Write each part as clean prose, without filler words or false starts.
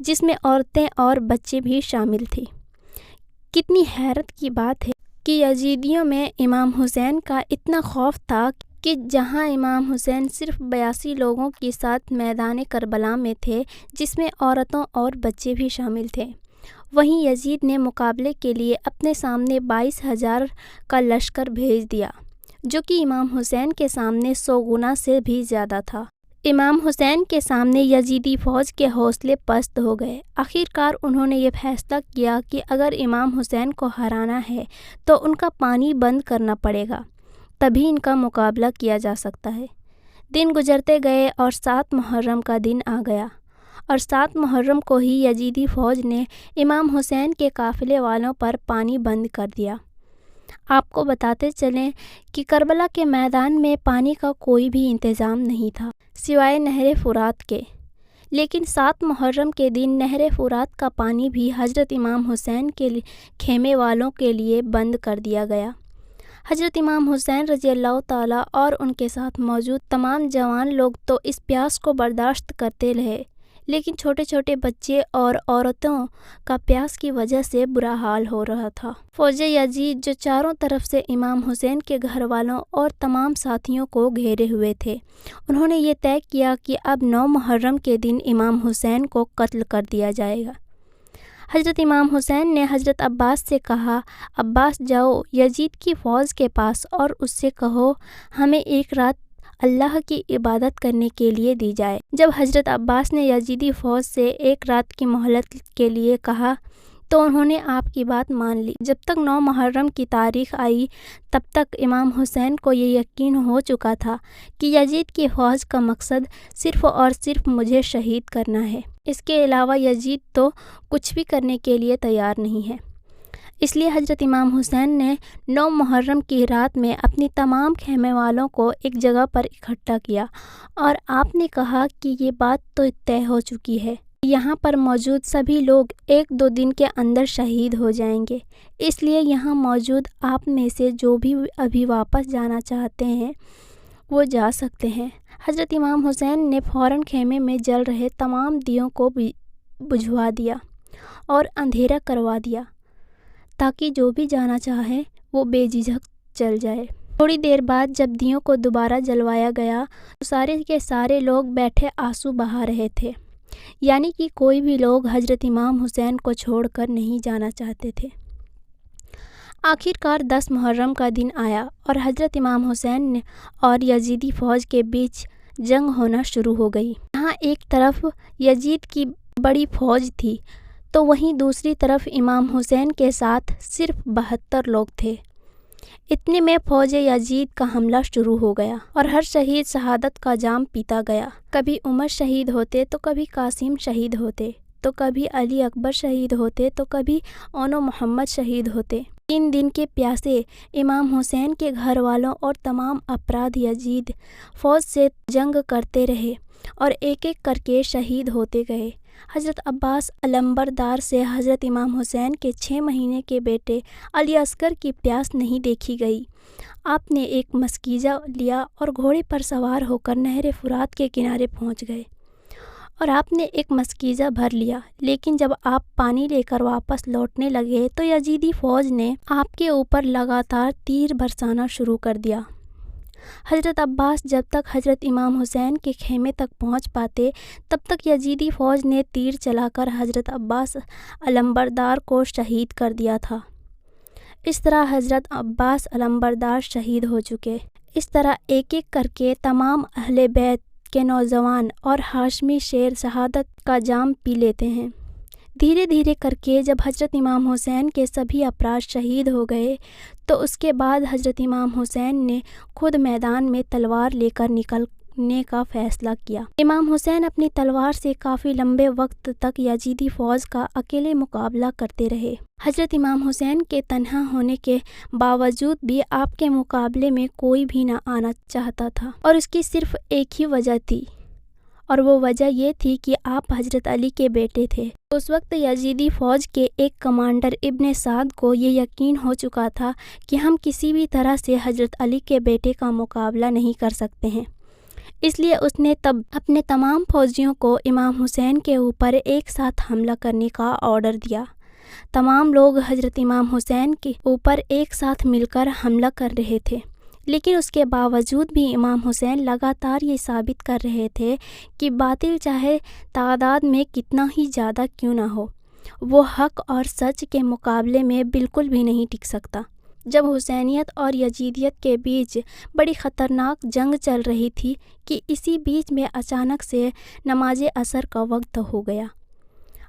جس میں عورتیں اور بچے بھی شامل تھے۔ کتنی حیرت کی بات ہے کہ یزیدیوں میں امام حسین کا اتنا خوف تھا کہ جہاں امام حسین صرف 82 لوگوں کے ساتھ میدان کربلا میں تھے، جس میں عورتوں اور بچے بھی شامل تھے، وہیں یزید نے مقابلے کے لیے اپنے سامنے 22,000 کا لشکر بھیج دیا، جو کہ امام حسین کے سامنے 100 گنا سے بھی زیادہ تھا۔ امام حسین کے سامنے یزیدی فوج کے حوصلے پست ہو گئے۔ آخرکار انہوں نے یہ فیصلہ کیا کہ اگر امام حسین کو ہرانا ہے تو ان کا پانی بند کرنا پڑے گا، تبھی ان کا مقابلہ کیا جا سکتا ہے۔ دن گزرتے گئے اور 7 محرم کا دن آ گیا، اور 7 محرم کو ہی یزیدی فوج نے امام حسین کے قافلے والوں پر پانی بند کر دیا۔ آپ کو بتاتے چلیں کہ کربلا کے میدان میں پانی کا کوئی بھی انتظام نہیں تھا سوائے نہر فرات کے، لیکن 7 محرم کے دن نہر فرات کا پانی بھی حضرت امام حسین کے خیمے والوں کے لیے بند کر دیا گیا۔ حضرت امام حسین رضی اللہ تعالیٰ اور ان کے ساتھ موجود تمام جوان لوگ تو اس پیاس کو برداشت کرتے رہے، لیکن چھوٹے چھوٹے بچے اور عورتوں کا پیاس کی وجہ سے برا حال ہو رہا تھا۔ فوج یزید جو چاروں طرف سے امام حسین کے گھر والوں اور تمام ساتھیوں کو گھیرے ہوئے تھے، انہوں نے یہ طے کیا کہ اب 9 محرم کے دن امام حسین کو قتل کر دیا جائے گا۔ حضرت امام حسین نے حضرت عباس سے کہا، عباس جاؤ یزید کی فوج کے پاس اور اس سے کہو ہمیں ایک رات اللہ کی عبادت کرنے کے لیے دی جائے۔ جب حضرت عباس نے یزیدی فوج سے ایک رات کی مہلت کے لیے کہا تو انہوں نے آپ کی بات مان لی۔ جب تک 9 محرم کی تاریخ آئی تب تک امام حسین کو یہ یقین ہو چکا تھا کہ یزید کی فوج کا مقصد صرف اور صرف مجھے شہید کرنا ہے، اس کے علاوہ یزید تو کچھ بھی کرنے کے لیے تیار نہیں ہے۔ اس لیے حضرت امام حسین نے 9 محرم کی رات میں اپنی تمام خیمے والوں کو ایک جگہ پر اکٹھا کیا، اور آپ نے کہا کہ یہ بات تو طے ہو چکی ہے، یہاں پر موجود سبھی لوگ 1-2 دن کے اندر شہید ہو جائیں گے، اس لیے یہاں موجود آپ میں سے جو بھی ابھی واپس جانا چاہتے ہیں وہ جا سکتے ہیں۔ حضرت امام حسین نے فوراً خیمے میں جل رہے تمام دیوں کو بجھوا دیا اور اندھیرا کروا دیا، تاکہ جو بھی جانا چاہے وہ بے جھجک چل جائے۔ تھوڑی دیر بعد جب دیوں کو دوبارہ جلوایا گیا تو سارے کے سارے لوگ بیٹھے آنسو بہا رہے تھے، یعنی کہ کوئی بھی لوگ حضرت امام حسین کو چھوڑ کر نہیں جانا چاہتے تھے۔ آخرکار 10 محرم کا دن آیا اور حضرت امام حسین اور یزیدی فوج کے بیچ جنگ ہونا شروع ہو گئی۔ یہاں ایک طرف یزید کی بڑی فوج تھی تو وہیں دوسری طرف امام حسین کے ساتھ صرف 72 لوگ تھے۔ اتنے میں فوج یزید کا حملہ شروع ہو گیا اور ہر شہید شہادت کا جام پیتا گیا۔ کبھی عمر شہید ہوتے تو کبھی قاسم شہید ہوتے تو کبھی علی اکبر شہید ہوتے تو کبھی اونو محمد شہید ہوتے۔ 3 دن کے پیاسے امام حسین کے گھر والوں اور تمام افراد یزید فوج سے جنگ کرتے رہے اور ایک ایک کر کے شہید ہوتے گئے۔ حضرت عباس علمبردار سے حضرت امام حسین کے 6 مہینے کے بیٹے علی اصغر کی پیاس نہیں دیکھی گئی۔ آپ نے ایک مسکیزہ لیا اور گھوڑے پر سوار ہو کر نہر فرات کے کنارے پہنچ گئے، اور آپ نے ایک مسکیزہ بھر لیا، لیکن جب آپ پانی لے کر واپس لوٹنے لگے تو یزیدی فوج نے آپ کے اوپر لگاتار تیر برسانا شروع کر دیا۔ حضرت عباس جب تک حضرت امام حسین کے خیمے تک پہنچ پاتے تب تک یزیدی فوج نے تیر چلا کر حضرت عباس علمبردار کو شہید کر دیا تھا۔ اس طرح حضرت عباس علمبردار شہید ہو چکے۔ اس طرح ایک ایک کر کے تمام اہل بیت کے نوجوان اور ہاشمی شیر شہادت کا جام پی لیتے ہیں۔ دھیرے دھیرے کر کے جب حضرت امام حسین کے سبھی افراد شہید ہو گئے تو اس کے بعد حضرت امام حسین نے خود میدان میں تلوار لے کر نکلنے کا فیصلہ کیا۔ امام حسین اپنی تلوار سے کافی لمبے وقت تک یزیدی فوج کا اکیلے مقابلہ کرتے رہے۔ حضرت امام حسین کے تنہا ہونے کے باوجود بھی آپ کے مقابلے میں کوئی بھی نہ آنا چاہتا تھا، اور اس کی صرف ایک ہی وجہ تھی، اور وہ وجہ یہ تھی کہ آپ حضرت علی کے بیٹے تھے۔ اس وقت یزیدی فوج کے ایک کمانڈر ابن سعد کو یہ یقین ہو چکا تھا کہ ہم کسی بھی طرح سے حضرت علی کے بیٹے کا مقابلہ نہیں کر سکتے ہیں، اس لیے اس نے تب اپنے تمام فوجیوں کو امام حسین کے اوپر ایک ساتھ حملہ کرنے کا آرڈر دیا۔ تمام لوگ حضرت امام حسین کے اوپر ایک ساتھ مل کر حملہ کر رہے تھے، لیکن اس کے باوجود بھی امام حسین لگاتار یہ ثابت کر رہے تھے کہ باطل چاہے تعداد میں کتنا ہی زیادہ کیوں نہ ہو، وہ حق اور سچ کے مقابلے میں بالکل بھی نہیں ٹک سکتا۔ جب حسینیت اور یزیدیت کے بیچ بڑی خطرناک جنگ چل رہی تھی کہ اسی بیچ میں اچانک سے نماز عصر کا وقت ہو گیا۔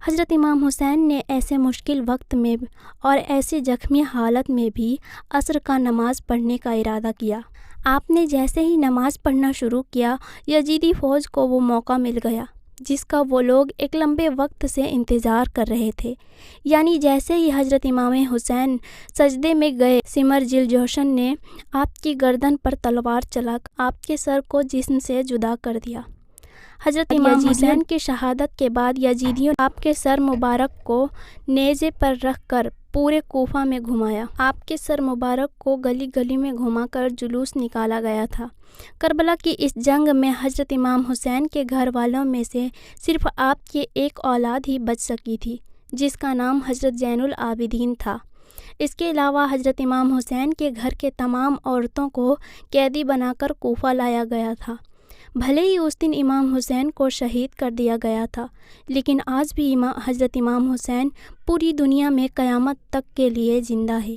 حضرت امام حسین نے ایسے مشکل وقت میں اور ایسے زخمی حالت میں بھی عصر کا نماز پڑھنے کا ارادہ کیا۔ آپ نے جیسے ہی نماز پڑھنا شروع کیا، یزیدی فوج کو وہ موقع مل گیا جس کا وہ لوگ ایک لمبے وقت سے انتظار کر رہے تھے، یعنی جیسے ہی حضرت امام حسین سجدے میں گئے، سمرجل جوشن نے آپ کی گردن پر تلوار چلا کر آپ کے سر کو جسم سے جدا کر دیا۔ حضرت امام حسین کی شہادت کے بعد یزیدیوں نے آپ کے سر مبارک کو نیزے پر رکھ کر پورے کوفہ میں گھمایا۔ آپ کے سر مبارک کو گلی گلی میں گھما کر جلوس نکالا گیا تھا۔ کربلا کی اس جنگ میں حضرت امام حسین کے گھر والوں میں سے صرف آپ کی ایک اولاد ہی بچ سکی تھی، جس کا نام حضرت زین العابدین تھا۔ اس کے علاوہ حضرت امام حسین کے گھر کے تمام عورتوں کو قیدی بنا کر کوفہ لایا گیا تھا۔ بھلے ہی اس دن امام حسین کو شہید کر دیا گیا تھا، لیکن آج بھی حضرت امام حسین پوری دنیا میں قیامت تک کے لیے زندہ ہے۔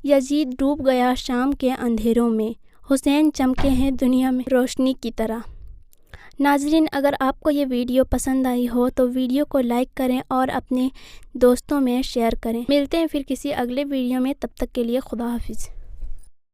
یزید ڈوب گیا شام کے اندھیروں میں، حسین چمکے ہیں دنیا میں روشنی کی طرح۔ ناظرین، اگر آپ کو یہ ویڈیو پسند آئی ہو تو ویڈیو کو لائک کریں اور اپنے دوستوں میں شیئر کریں۔ ملتے ہیں پھر کسی اگلے ویڈیو میں، تب تک کے لیے خدا حافظ۔